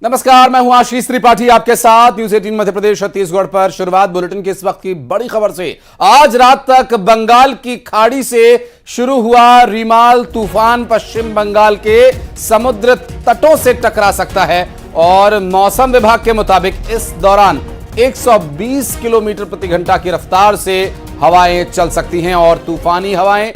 नमस्कार, मैं हूं आशीष त्रिपाठी आपके साथ न्यूज 18 मध्य प्रदेश छत्तीसगढ़ पर। शुरुआत बुलेटिन के इस वक्त की बड़ी खबर से। आज रात तक बंगाल की खाड़ी से शुरू हुआ रिमाल तूफान पश्चिम बंगाल के समुद्र तटों से टकरा सकता है और मौसम विभाग के मुताबिक इस दौरान 120 किलोमीटर प्रति घंटा की रफ्तार से हवाएं चल सकती हैं और तूफानी हवाएं,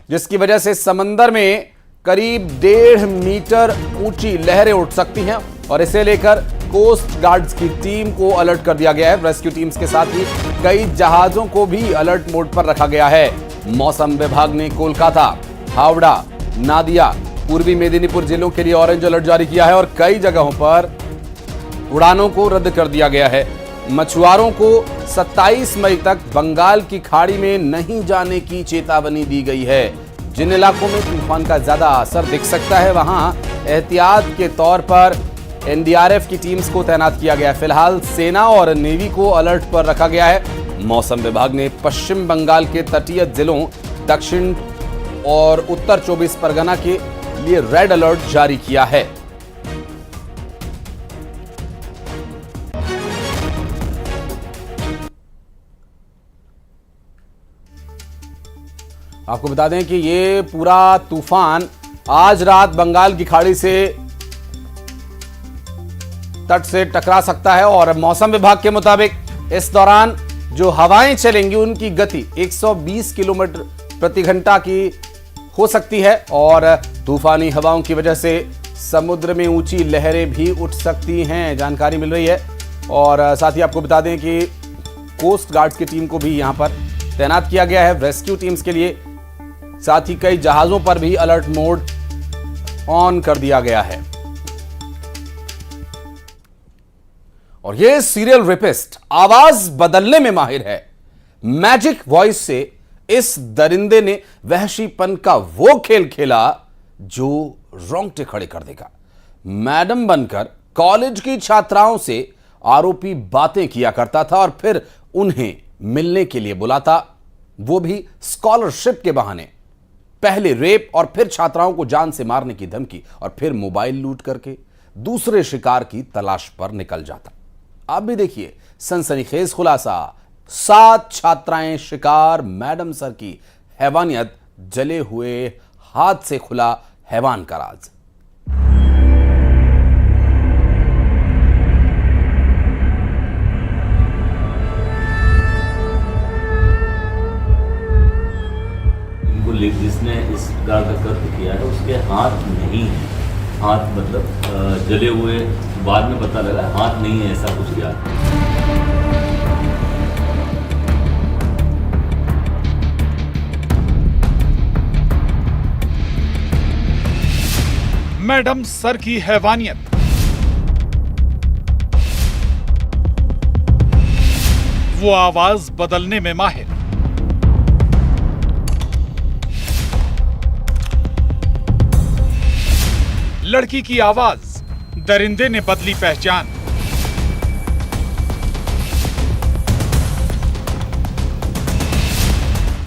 जिसकी वजह से समंदर में करीब 1.5 मीटर ऊंची लहरें उठ सकती हैं और इसे लेकर कोस्ट गार्ड्स की टीम को अलर्ट कर दिया गया है। रेस्क्यू टीम्स के साथ ही कई जहाजों को भी अलर्ट मोड पर रखा गया है। मौसम विभाग ने कोलकाता, हावड़ा, नादिया, पूर्वी मेदिनीपुर जिलों के लिए ऑरेंज अलर्ट जारी किया है और कई जगहों पर उड़ानों को रद्द कर दिया गया है। मछुआरों को 27 मई तक बंगाल की खाड़ी में नहीं जाने की चेतावनी दी गई है। जिन इलाकों में तूफान का ज्यादा असर दिख सकता है वहां एहतियात के तौर पर एनडीआरएफ की टीम्स को तैनात किया गया है। फिलहाल सेना और नेवी को अलर्ट पर रखा गया है। मौसम विभाग ने पश्चिम बंगाल के तटीय जिलों, दक्षिण और उत्तर 24 परगना के लिए रेड अलर्ट जारी किया है। आपको बता दें कि ये पूरा तूफान आज रात बंगाल की खाड़ी से तट से टकरा सकता है और मौसम विभाग के मुताबिक इस दौरान जो हवाएं चलेंगी उनकी गति 120 किलोमीटर प्रति घंटा की हो सकती है और तूफानी हवाओं की वजह से समुद्र में ऊंची लहरें भी उठ सकती हैं, जानकारी मिल रही है। और साथ ही आपको बता दें कि कोस्ट गार्ड्स की टीम को भी यहां पर तैनात किया गया है रेस्क्यू टीम्स के लिए। साथ ही कई जहाजों पर भी अलर्ट मोड ऑन कर दिया गया है। और ये सीरियल रेपिस्ट आवाज बदलने में माहिर है। मैजिक वॉइस से इस दरिंदे ने वहशीपन का वो खेल खेला जो रोंगटे खड़े कर देगा। मैडम बनकर कॉलेज की छात्राओं से आरोपी बातें किया करता था और फिर उन्हें मिलने के लिए बुलाता, वो भी स्कॉलरशिप के बहाने। पहले रेप और फिर छात्राओं को जान से मारने की धमकी और फिर मोबाइल लूट करके दूसरे शिकार की तलाश पर निकल जाता। आप भी देखिए सनसनीखेज खुलासा, 7 छात्राएं शिकार, मैडम सर की हैवानियत, जले हुए हाथ से खुला हैवान का राज। जिसने इस प्रकार का कृत्य किया है उसके हाथ नहीं है। हाथ मतलब जले हुए, बाद में पता लगा हाथ नहीं है, ऐसा कुछ किया। मैडम सर की हैवानियत, वो आवाज बदलने में माहिर। लड़की की आवाज, दरिंदे ने बदली पहचान।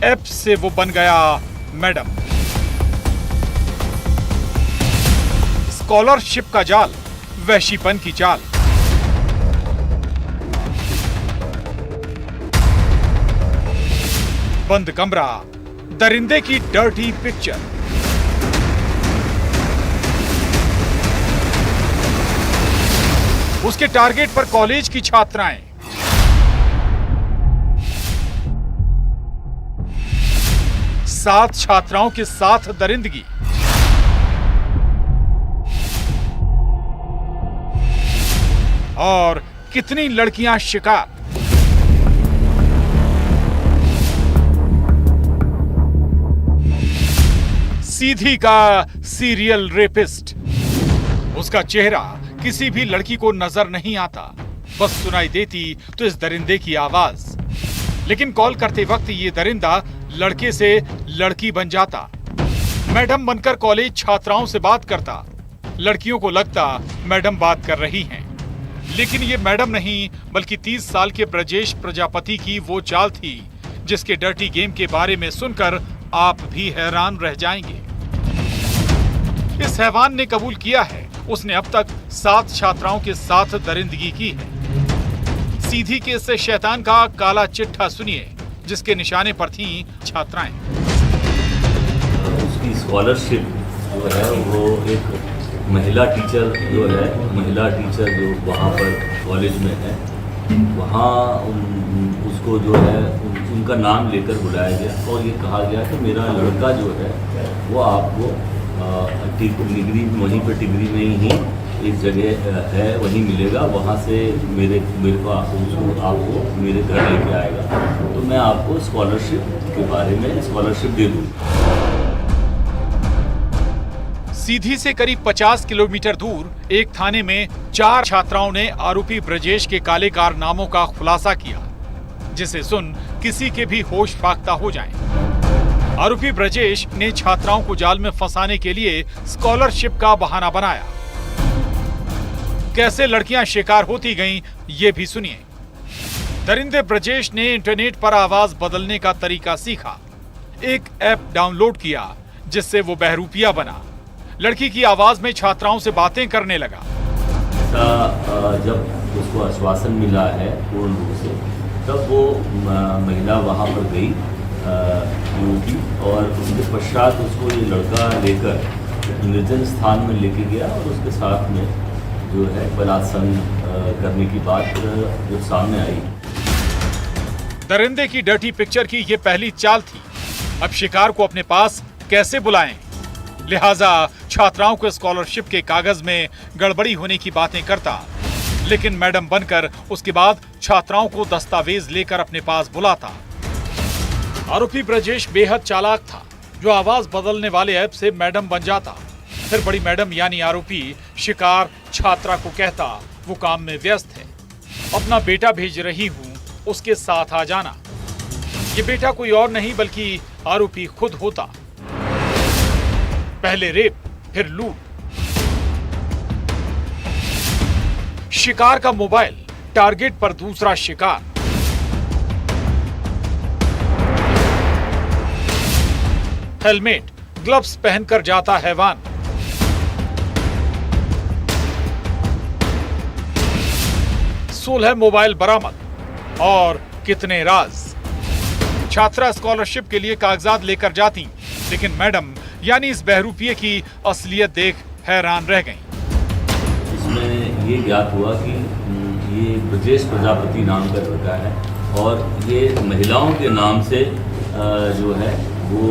ऐप से वो बन गया मैडम। स्कॉलरशिप का जाल, वहशीपन की चाल। बंद कमरा, दरिंदे की डर्टी पिक्चर। उसके टारगेट पर कॉलेज की छात्राएं। सात छात्राओं के साथ दरिंदगी। और कितनी लड़कियां शिकार। सीधी का सीरियल रेपिस्ट। उसका चेहरा किसी भी लड़की को नजर नहीं आता, बस सुनाई देती तो इस दरिंदे की आवाज। लेकिन कॉल करते वक्त ये दरिंदा लड़के से लड़की बन जाता। मैडम बनकर कॉलेज छात्राओं से बात करता। लड़कियों को लगता मैडम बात कर रही हैं, लेकिन ये मैडम नहीं बल्कि 30 साल के ब्रजेश प्रजापति की वो चाल थी जिसके डर्टी गेम के बारे में सुनकर आप भी हैरान रह जाएंगे। इस हैवान ने कबूल किया है उसने अब तक 7 छात्राओं के साथ दरिंदगी की है। सीधी के इससे शैतान का काला चिट्ठा सुनिए, जिसके निशाने पर थीं छात्राएं। उसकी स्कॉलरशिप जो है वो एक महिला टीचर जो है वहाँ पर कॉलेज में है, वहाँ उसको जो है उनका नाम लेकर बुलाया गया और ये कहा गया कि मेरा लड़का जो है वो आपको डिग्री वहीं पर डिग्री में ही एक जगह है वहीं मिलेगा, वहाँ से मेरे को आपको मेरे घर लेके आएगा, तो मैं आपको स्कॉलरशिप के बारे में स्कॉलरशिप दे दूँगा। सीधी से करीब 50 किलोमीटर दूर एक थाने में 4 छात्राओं ने आरोपी ब्रजेश के काले कारनामों का खुलासा किया, जिसे सुन किसी के भी होश फाख्ता हो जाएं। आरोपी ब्रजेश ने छात्राओं को जाल में फंसाने के लिए स्कॉलरशिप का बहाना बनाया। कैसे लड़कियां शिकार होती गईं, ये भी सुनिए। दरिंदे ब्रजेश ने इंटरनेट पर आवाज बदलने का तरीका सीखा, एक ऐप डाउनलोड किया जिससे वो बहरूपिया बना। लड़की की आवाज में छात्राओं से बातें करने लगा। जब उसको आश्वासन मिला है पूर्ण रूप से, तब वो महिला वहाँ पर गई युवती, और उसके पश्चात उसको ये लड़का लेकर निर्जन स्थान में लेके गया और उसके साथ में जो है बलात्संग करने की बात जो सामने आई। दरिंदे की डर्टी पिक्चर की ये पहली चाल थी। अब शिकार को अपने पास कैसे बुलाएं? लिहाजा छात्राओं को स्कॉलरशिप के कागज में गड़बड़ी होने की बातें करता, लेकिन मैडम बनकर उसके बाद छात्राओं को दस्तावेज लेकर अपने पास बुलाता। आरोपी ब्रजेश बेहद चालाक था, जो आवाज बदलने वाले ऐप से मैडम बन जाता। फिर बड़ी मैडम यानी आरोपी शिकार छात्रा को कहता वो काम में व्यस्त है, अपना बेटा भेज रही हूँ, उसके साथ आ जाना। ये बेटा कोई और नहीं बल्कि आरोपी खुद होता। पहले रेप, फिर लूट। शिकार का मोबाइल, टारगेट पर दूसरा शिकार। हेलमेट, ग्लव्स पहनकर जाता हैवान। 16 मोबाइल बरामद और कितने राज। छात्रा स्कॉलरशिप के लिए कागजात लेकर जाती, लेकिन मैडम यानी इस बहरूपिये की असलियत देख हैरान रह गईं। इसमें ये ज्ञात हुआ कि ये ब्रजेश प्रजापति नाम का लड़का है और ये महिलाओं के नाम से जो है वो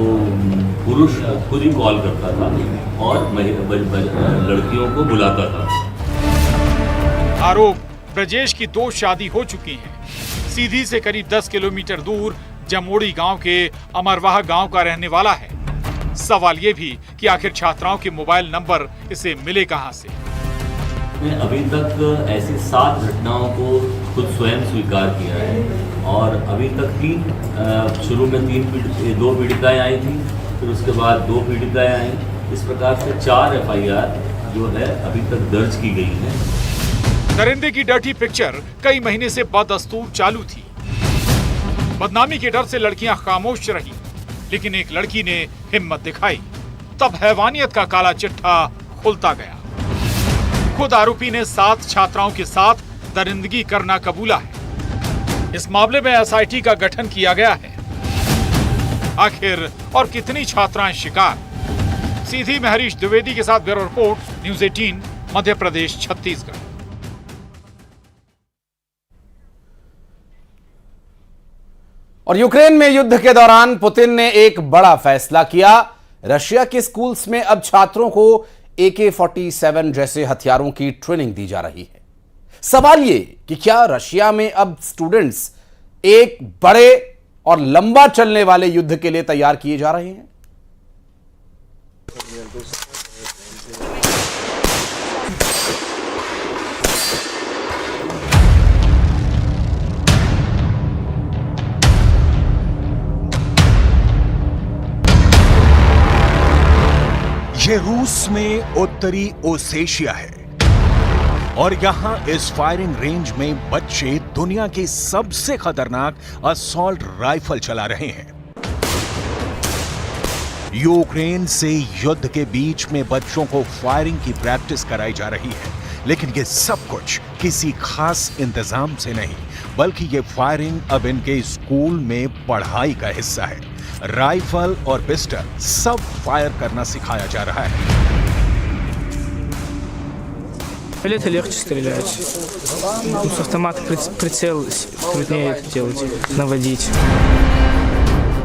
पुरुष खुद ही कॉल करता था और लड़कियों को बुलाता था। आरोप ब्रजेश की 2 शादी हो चुकी हैं। सीधी से करीब 10 किलोमीटर दूर जमोड़ी गांव के अमरवाह गांव का रहने वाला है। सवाल ये भी कि आखिर छात्राओं के मोबाइल नंबर इसे मिले कहां से? अभी तक ऐसी 7 घटनाओं को खुद स्वयं स्वीकार किया है और अभी तक शुरू में 2 पीड़िताएं आई थी, फिर उसके बाद 2 पीड़िताएं आई। इस प्रकार से 4 FIR जो है अभी तक दर्ज की गई है। दरिंदे की डर्टी पिक्चर कई महीने से बदस्तूर चालू थी। बदनामी के डर से लड़कियां खामोश रही, लेकिन एक लड़की ने हिम्मत दिखाई, तब हैवानियत का काला चिट्ठा खुलता गया। खुद आरोपी ने 7 छात्राओं के साथ दरिंदगी करना कबूला है। इस मामले में SIT का गठन किया गया है। आखिर और कितनी छात्राएं शिकार? सीधी में हरीश द्विवेदी के साथ bureau report, news 18, Madhya Pradesh, Chhattisgarh. और यूक्रेन में युद्ध के दौरान पुतिन ने एक बड़ा फैसला किया। रशिया के स्कूल्स में अब छात्रों को AK-47 जैसे हथियारों की ट्रेनिंग दी जा रही है। सवाल ये कि क्या रशिया में अब स्टूडेंट्स एक बड़े और लंबा चलने वाले युद्ध के लिए तैयार किए जा रहे हैं? ये रूस में उत्तरी ओसेशिया है और यहां इस फायरिंग रेंज में बच्चे दुनिया के सबसे खतरनाक असॉल्ट राइफल चला रहे हैं। यूक्रेन से युद्ध के बीच में बच्चों को फायरिंग की प्रैक्टिस कराई जा रही है, लेकिन ये सब कुछ किसी खास इंतजाम से नहीं, बल्कि ये फायरिंग अब इनके स्कूल में पढ़ाई का हिस्सा है। राइफल और पिस्टल सब फायर करना सिखाया जा रहा है। Это легче стрелять. С автомата прицел труднее делать, наводить.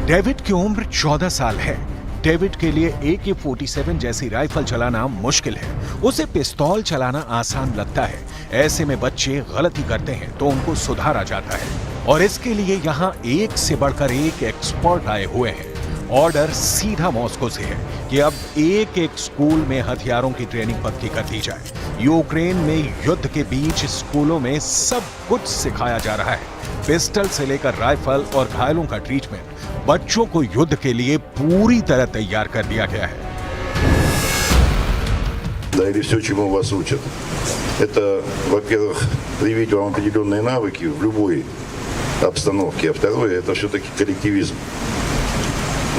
डेविड की उम्र 14 साल है। डेविड के लिए AK-47 जैसी राइफल चलाना मुश्किल है। उसे पिस्तौल चलाना आसान लगता है। ऐसे में बच्चे गलती करते हैं तो उनको सुधारा जाता है, और इसके लिए यहाँ एक से बढ़कर एक एक्सपर्ट आए हुए हैं। ऑर्डर सीधा मॉस्को से है कि अब एक एक स्कूल में हथियारों की ट्रेनिंग पक्की कर दी जाए। यूक्रेन में युद्ध के बीच स्कूलों में सब कुछ सिखाया जा रहा है, पिस्टल से लेकर राइफल और घायलों का ट्रीटमेंट। बच्चों को युद्ध के लिए पूरी तरह तैयार कर दिया गया है। Да, или все, чему вас учат. Это, во-первых, привить вам определенные навыки в любой обстановке, а второе, это все-таки коллективизм.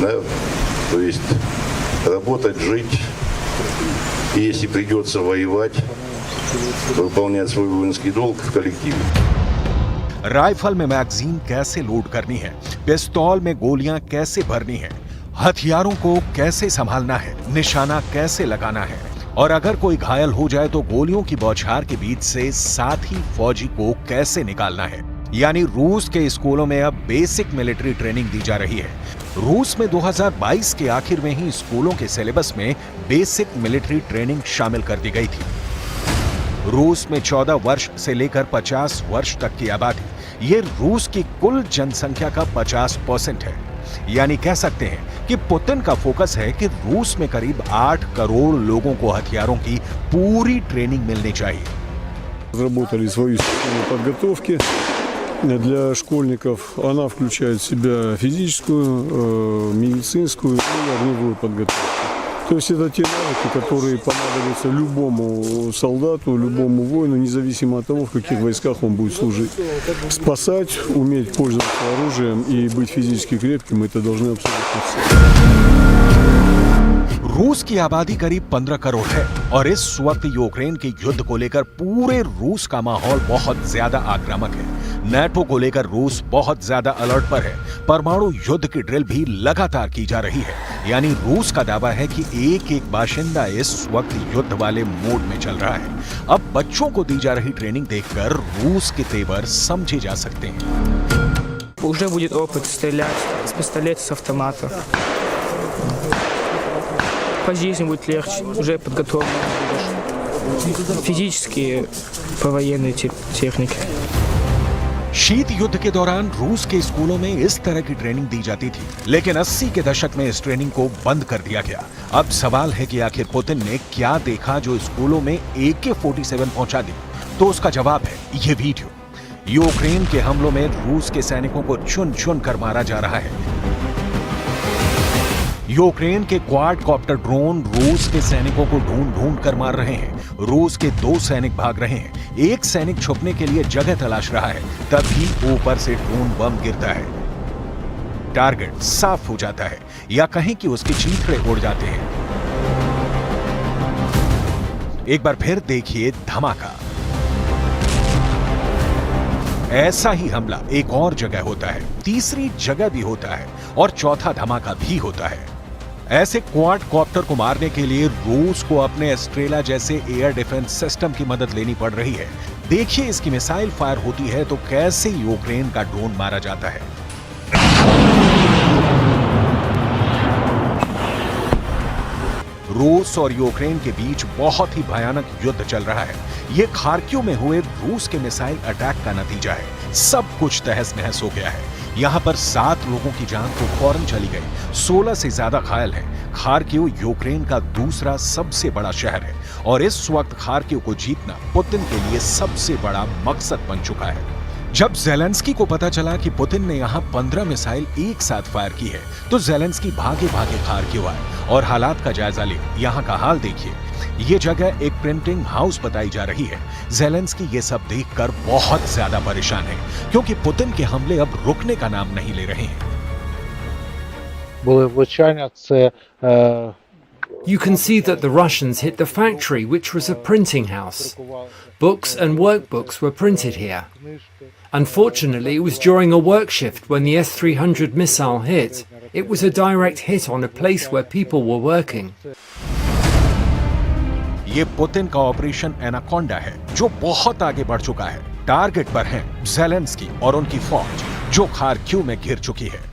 Да? То есть работать, жить, и если придется воевать, выполнять свой воинский долг в коллективе. राइफल में मैगजीन कैसे लोड करनी है, पिस्तौल में गोलियां कैसे भरनी है, हथियारों को कैसे संभालना है, निशाना कैसे लगाना है, और अगर कोई घायल हो जाए तो गोलियों की बौछार के बीच से साथी फौजी को कैसे निकालना है। यानी रूस के स्कूलों में अब बेसिक मिलिट्री ट्रेनिंग दी जा रही है। रूस में 2022 के आखिर में ही स्कूलों के सिलेबस में बेसिक मिलिट्री ट्रेनिंग शामिल कर दी गई थी। रूस में 14 वर्ष से लेकर 50 वर्ष तक की आबादी, ये रूस की कुल जनसंख्या का 50% है। यानी कह सकते हैं कि पुतिन का फोकस है कि रूस में करीब 8 करोड़ लोगों को हथियारों की पूरी ट्रेनिंग मिलनी चाहिए। Разработали свою систему подготовки для школьников. Она включает в себя физическую, медицинскую и огневую подготовку. То есть это те навыки, которые понадобятся любому солдату, любому воину, независимо от того, в каких войсках он будет служить. Спасать, уметь пользоваться оружием и быть физически крепким – это должны абсолютно все. रूस की आबादी करीब 15 करोड़ है, और इस वक्त यूक्रेन के युद्ध को लेकर पूरे रूस का माहौल बहुत ज्यादा आक्रामक है। नेटो को लेकर रूस बहुत ज्यादा अलर्ट पर है। परमाणु युद्ध की ड्रिल भी लगातार की जा रही है। यानी रूस का दावा है कि एक एक बाशिंदा इस वक्त युद्ध वाले मोड में चल रहा है। अब बच्चों को दी जा रही ट्रेनिंग देखकर रूस के तेवर समझे जा सकते हैं। Уже будет опыт стрелять с пистолета, с автомата. По жизни будет легче, уже подготовлен будешь. Физически, по военной технике. शीत युद्ध के दौरान रूस के स्कूलों में इस तरह की ट्रेनिंग दी जाती थी, लेकिन 80 के दशक में इस ट्रेनिंग को बंद कर दिया गया। अब सवाल है कि आखिर पुतिन ने क्या देखा जो स्कूलों में AK-47 पहुंचा दी? तो उसका जवाब है ये वीडियो। यूक्रेन के हमलों में रूस के सैनिकों को चुन चुन कर मारा जा रहा है। यूक्रेन के क्वाड कॉप्टर ड्रोन रूस के सैनिकों को ढूंढ ढूंढ कर मार रहे हैं। रूस के 2 सैनिक भाग रहे हैं। एक सैनिक छुपने के लिए जगह तलाश रहा है, तभी ऊपर से ड्रोन बम गिरता है। टारगेट साफ हो जाता है, या कहीं कि उसके चीथड़े उड़ जाते हैं। एक बार फिर देखिए धमाका। ऐसा ही हमला एक और जगह होता है, तीसरी जगह भी होता है, और चौथा धमाका भी होता है। ऐसे क्वाड कॉप्टर को मारने के लिए रूस को अपने एस्ट्रेला जैसे एयर डिफेंस सिस्टम की मदद लेनी पड़ रही है। देखिए इसकी मिसाइल फायर होती है तो कैसे यूक्रेन का ड्रोन मारा जाता है। रूस और यूक्रेन के बीच बहुत ही भयानक युद्ध चल रहा है। ये खार्किव में हुए रूस के मिसाइल अटैक का नतीजा है। सब कुछ तहस नहस हो गया है। यहाँ पर 7 लोगों की जान तो फौरन चली गई, 16 से ज्यादा घायल हैं। खार्किव यूक्रेन का दूसरा सबसे बड़ा शहर है, और इस वक्त खार्किव को जीतना पुतिन के लिए सबसे बड़ा मकसद बन चुका है। जब ज़ेलेंस्की को पता चला कि पुतिन ने यहाँ 15 मिसाइल एक साथ फायर की है, तो ज़ेलेंस्की भागे भागे खार्किव आए और हालात का जायजा ले। यहाँ का हाल देखिए। ये जगह एक प्रिंटिंग हाउस बताई जा रही है। ज़ेलेंस्की ये सब देखकर बहुत ज्यादा परेशान है, क्योंकि पुतिन के हमले अब रुकने का नाम नहीं ले रहे हैं। були влучання. Це You can see that the Russians hit the factory, which was a printing house. Books and workbooks were printed here. Unfortunately, it was during a work shift when the S-300 missile hit. It was a direct hit on a place where people were working. ये Putin का operation anaconda है, जो बहुत आगे बढ़ चुका है। Target पर हैं ज़ेलेंस्की और उनकी फौज, जो खार्किव में घिर चुकी है।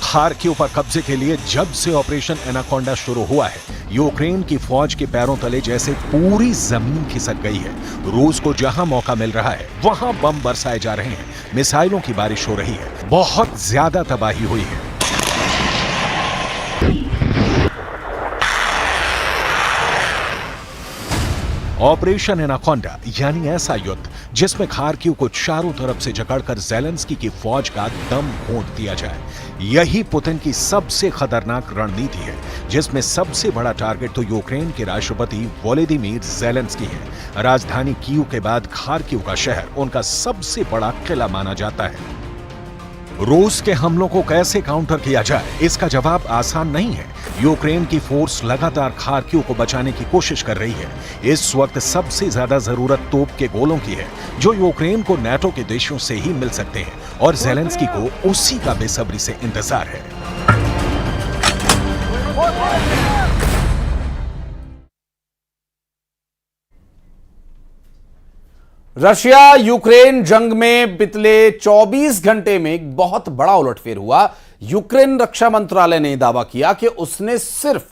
खार्किव पर कब्जे के लिए जब से ऑपरेशन एनाकोंडा शुरू हुआ है, यूक्रेन की फौज के पैरों तले जैसे पूरी जमीन खिसक गई है। रूस को जहां मौका मिल रहा है, वहां बम बरसाए जा रहे हैं, मिसाइलों की बारिश हो रही है, बहुत ज्यादा तबाही हुई है। ऑपरेशन एनाकोंडा यानी ऐसा युद्ध जिसमें खार्किव को चारों तरफ से जकड़कर ज़ेलेंस्की की फौज का दम घोंट दिया जाए, यही पुतिन की सबसे खतरनाक रणनीति है, जिसमें सबसे बड़ा टारगेट तो यूक्रेन के राष्ट्रपति वोलोदिमीर ज़ेलेंस्की है। राजधानी कीव के बाद खार्किव का शहर उनका सबसे बड़ा किला माना जाता है। रूस के हमलों को कैसे काउंटर किया जाए, इसका जवाब आसान नहीं है। यूक्रेन की फोर्स लगातार खार्किव को बचाने की कोशिश कर रही है। इस वक्त सबसे ज्यादा जरूरत तोप के गोलों की है, जो यूक्रेन को नाटो के देशों से ही मिल सकते हैं, और ज़ेलेंस्की को उसी का बेसब्री से इंतजार है। रशिया यूक्रेन जंग में पिछले 24 घंटे में एक बहुत बड़ा उलटफेर हुआ। यूक्रेन रक्षा मंत्रालय ने दावा किया कि उसने सिर्फ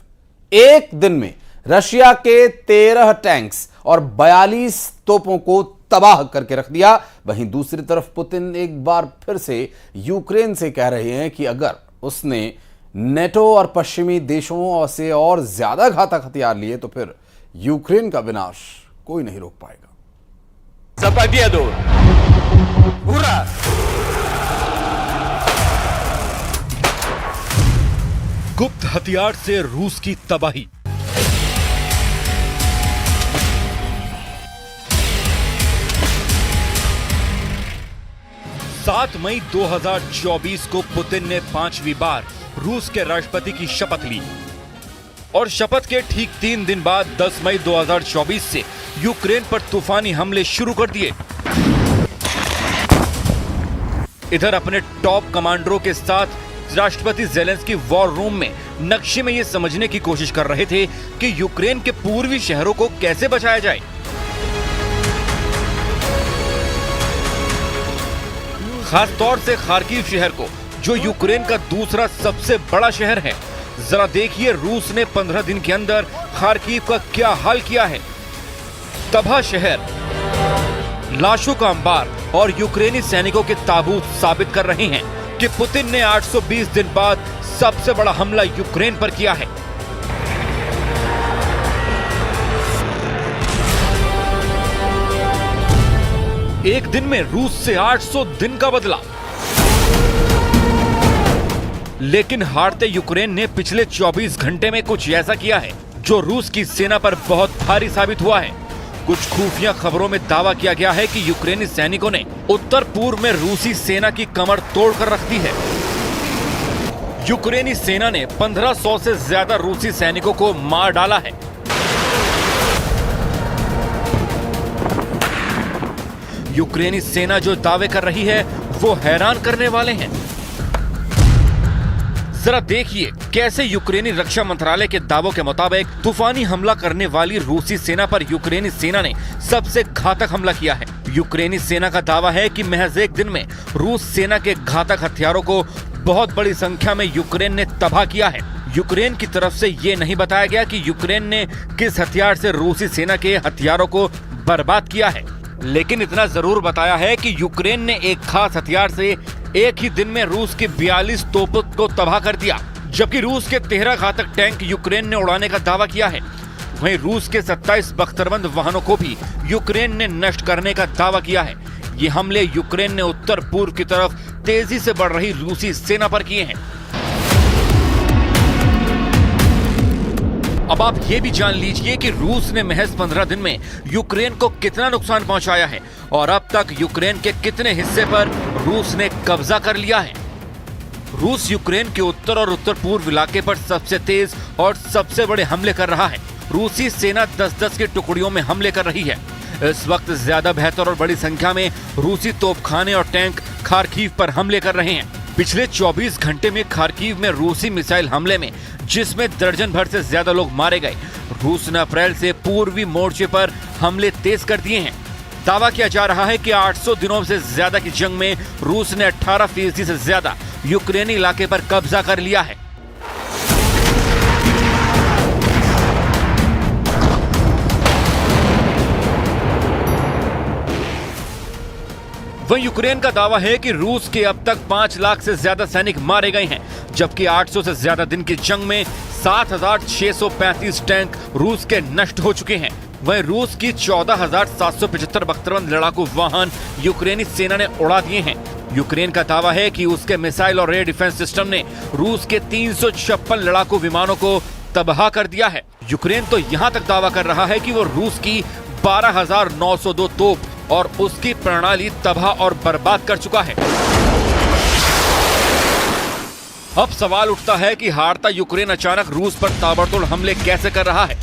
एक दिन में रशिया के 13 टैंक्स और 42 तोपों को तबाह करके रख दिया। वहीं दूसरी तरफ पुतिन एक बार फिर से यूक्रेन से कह रहे हैं कि अगर उसने नेटो और पश्चिमी देशों से और ज्यादा घातक हथियार लिए तो फिर यूक्रेन का विनाश कोई नहीं रोक पाएगा। За победу! Ура! गुप्त हथियार से रूस की तबाही। सात मई 2024 को पुतिन ने 5वीं बार रूस के राष्ट्रपति की शपथ ली और शपथ के ठीक 3 दिन बाद 10 मई 2024 से यूक्रेन पर तूफानी हमले शुरू कर दिए। इधर अपने टॉप कमांडरों के साथ राष्ट्रपति ज़ेलेंस्की वॉर रूम में नक्शे में यह समझने की कोशिश कर रहे थे कि यूक्रेन के पूर्वी शहरों को कैसे बचाया जाए। खास तौर से खार्किव शहर को, जो यूक्रेन का दूसरा सबसे बड़ा शहर है। जरा देखिए रूस ने 15 दिन के अंदर खार्किव का क्या हाल किया है। तबाह शहर, लाशों का अंबार और यूक्रेनी सैनिकों के ताबूत साबित कर रहे हैं कि पुतिन ने 820 दिन बाद सबसे बड़ा हमला यूक्रेन पर किया है। एक दिन में रूस से 800 दिन का बदला। लेकिन हारते यूक्रेन ने पिछले 24 घंटे में कुछ ऐसा किया है जो रूस की सेना पर बहुत भारी साबित हुआ है। कुछ खुफिया खबरों में दावा किया गया है कि यूक्रेनी सैनिकों ने उत्तर पूर्व में रूसी सेना की कमर तोड़कर रख दी है। यूक्रेनी सेना ने 1500 से ज्यादा रूसी सैनिकों को मार डाला है। यूक्रेनी सेना जो दावे कर रही है वो हैरान करने वाले हैं। जरा देखिए कैसे यूक्रेनी रक्षा मंत्रालय के दावों के मुताबिक तूफानी हमला करने वाली रूसी सेना पर यूक्रेनी सेना ने सबसे घातक हमला किया है। यूक्रेनी सेना का दावा है कि महज एक दिन में रूस सेना के घातक हथियारों को बहुत बड़ी संख्या में यूक्रेन ने तबाह किया है। यूक्रेन की तरफ से ये नहीं बताया गया कि यूक्रेन ने किस हथियार से रूसी सेना के हथियारों को बर्बाद किया है, लेकिन इतना जरूर बताया है कि यूक्रेन ने एक खास हथियार से एक ही दिन में रूस की 42 तोपों को तबाह कर दिया, जबकि रूस के 13 घातक टैंक यूक्रेन ने उड़ाने का दावा किया है। वहीं रूस के 27 बख्तरबंद वाहनों को भी यूक्रेन ने नष्ट करने का दावा किया है। ये हमले यूक्रेन ने उत्तर पूर्व की तरफ तेजी से बढ़ रही रूसी सेना पर किए हैं। अब आप ये भी जान लीजिए कि रूस ने महज 15 दिन में यूक्रेन को कितना नुकसान पहुंचाया है और अब तक यूक्रेन के कितने हिस्से पर रूस ने कब्जा कर लिया है। रूस यूक्रेन के उत्तर और उत्तर पूर्व इलाके पर सबसे तेज और सबसे बड़े हमले कर रहा है। रूसी सेना 10-10 की टुकड़ियों में हमले कर रही है। इस वक्त ज्यादा बेहतर और बड़ी संख्या में रूसी तोपखाने और टैंक खार्किव पर हमले कर रहे हैं। पिछले 24 घंटे में खार्किव में रूसी मिसाइल हमले में, जिसमें दर्जन भर से ज्यादा लोग मारे गए, रूस ने अप्रैल से पूर्वी मोर्चे पर हमले तेज कर दिए हैं। दावा किया जा रहा है कि 800 दिनों से ज्यादा की जंग में रूस ने 18% से ज्यादा यूक्रेनी इलाके पर कब्जा कर लिया है। वहीं यूक्रेन का दावा है कि रूस के अब तक 5 लाख से ज्यादा सैनिक मारे गए हैं, जबकि 800 से ज्यादा दिन की जंग में 7,635 टैंक रूस के नष्ट हो चुके हैं। वहीं रूस की 14,775 बख्तरबंद लड़ाकू वाहन यूक्रेनी सेना ने उड़ा दिए हैं। यूक्रेन का दावा है कि उसके मिसाइल और एयर डिफेंस सिस्टम ने रूस के 356 लड़ाकू विमानों को तबाह कर दिया है। यूक्रेन तो यहां तक दावा कर रहा है कि वो रूस की 12,902 तोप और उसकी प्रणाली तबाह और बर्बाद कर चुका है। अब सवाल उठता है कि हारता यूक्रेन अचानक रूस पर ताबड़तोड़ हमले कैसे कर रहा है।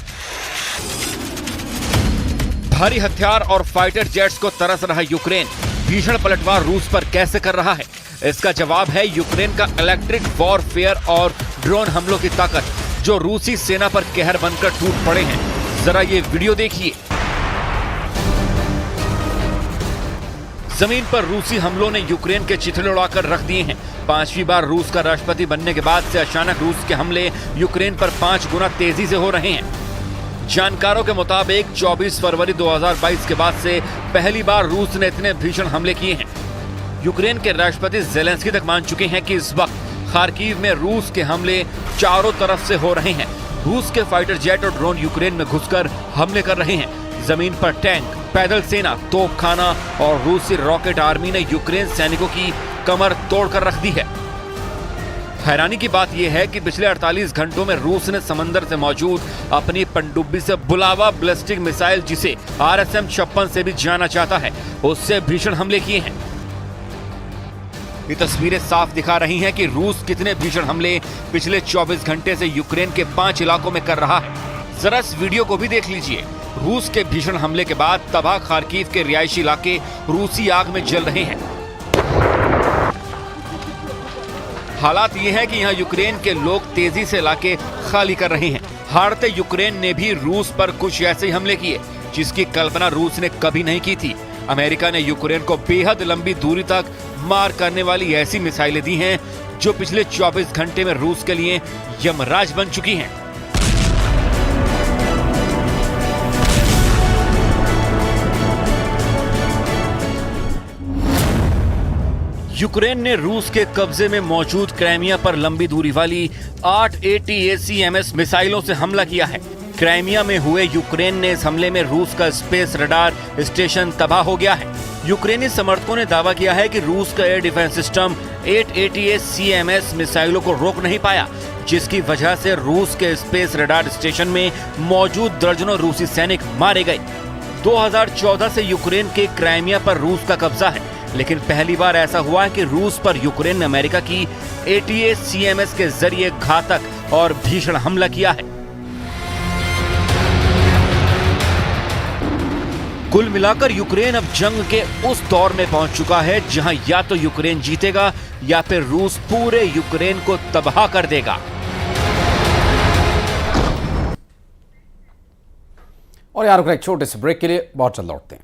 भारी हथियार और फाइटर जेट्स को तरस रहा यूक्रेन भीषण पलटवार रूस पर कैसे कर रहा है? इसका जवाब है यूक्रेन का इलेक्ट्रिक वॉरफेयर और ड्रोन हमलों की ताकत, जो रूसी सेना पर कहर बनकर टूट पड़े हैं। जरा ये वीडियो देखिए। जमीन पर रूसी हमलों ने यूक्रेन के चिथड़े उड़ाकर रख दिए हैं। 5वीं बार रूस का राष्ट्रपति बनने के बाद से अचानक रूस के हमले यूक्रेन पर 5 गुना तेजी से हो रहे हैं। जानकारों के मुताबिक 24 फरवरी 2022 के बाद से पहली बार रूस ने इतने भीषण हमले किए हैं। यूक्रेन के राष्ट्रपति ज़ेलेंस्की तक मान चुके हैं कि इस वक्त खार्किव में रूस के हमले चारों तरफ से हो रहे हैं। रूस के फाइटर जेट और ड्रोन यूक्रेन में घुसकर हमले कर रहे हैं। जमीन पर टैंक, पैदल सेना, तोपखाना और रूसी रॉकेट आर्मी ने यूक्रेन सैनिकों की कमर तोड़कर रख दी है। हैरानी की बात यह है कि पिछले 48 घंटों में रूस ने समंदर से मौजूद अपनी पनडुब्बी से बुलावा बैलिस्टिक मिसाइल, जिसे RSM-56 से भी जाना जाता है, उससे भीषण हमले किए हैं। ये तस्वीरें साफ दिखा रही हैं कि रूस कितने भीषण हमले पिछले 24 घंटे से यूक्रेन के 5 इलाकों में कर रहा है। जरा इस वीडियो को भी देख लीजिए। रूस के भीषण हमले के बाद तबाह खार्किव के रिहायशी इलाके रूसी आग में जल रहे हैं। हालात ये है कि यहाँ यूक्रेन के लोग तेजी से इलाके खाली कर रहे हैं। हारते यूक्रेन ने भी रूस पर कुछ ऐसे ही हमले किए, जिसकी कल्पना रूस ने कभी नहीं की थी। अमेरिका ने यूक्रेन को बेहद लंबी दूरी तक मार करने वाली ऐसी मिसाइलें दी हैं, जो पिछले 24 घंटे में रूस के लिए यमराज बन चुकी हैं। यूक्रेन ने रूस के कब्जे में मौजूद क्राइमिया पर लंबी दूरी वाली 8 ATACMS मिसाइलों से हमला किया है। क्राइमिया में हुए यूक्रेन ने इस हमले में रूस का स्पेस रडार स्टेशन तबाह हो गया है। यूक्रेनी समर्थकों ने दावा किया है कि रूस का एयर डिफेंस सिस्टम 8 ATACMS मिसाइलों को रोक नहीं पाया, जिसकी वजह से रूस के स्पेस रडार स्टेशन में मौजूद दर्जनों रूसी सैनिक मारे गए। 2014 से यूक्रेन के क्राइमिया पर रूस का कब्जा है, लेकिन पहली बार ऐसा हुआ है कि रूस पर यूक्रेन ने अमेरिका की ATACMS के जरिए घातक और भीषण हमला किया है। कुल मिलाकर यूक्रेन अब जंग के उस दौर में पहुंच चुका है जहां या तो यूक्रेन जीतेगा या फिर रूस पूरे यूक्रेन को तबाह कर देगा। और यार एक छोटे से ब्रेक के लिए बहुत जल्द लौटते हैं।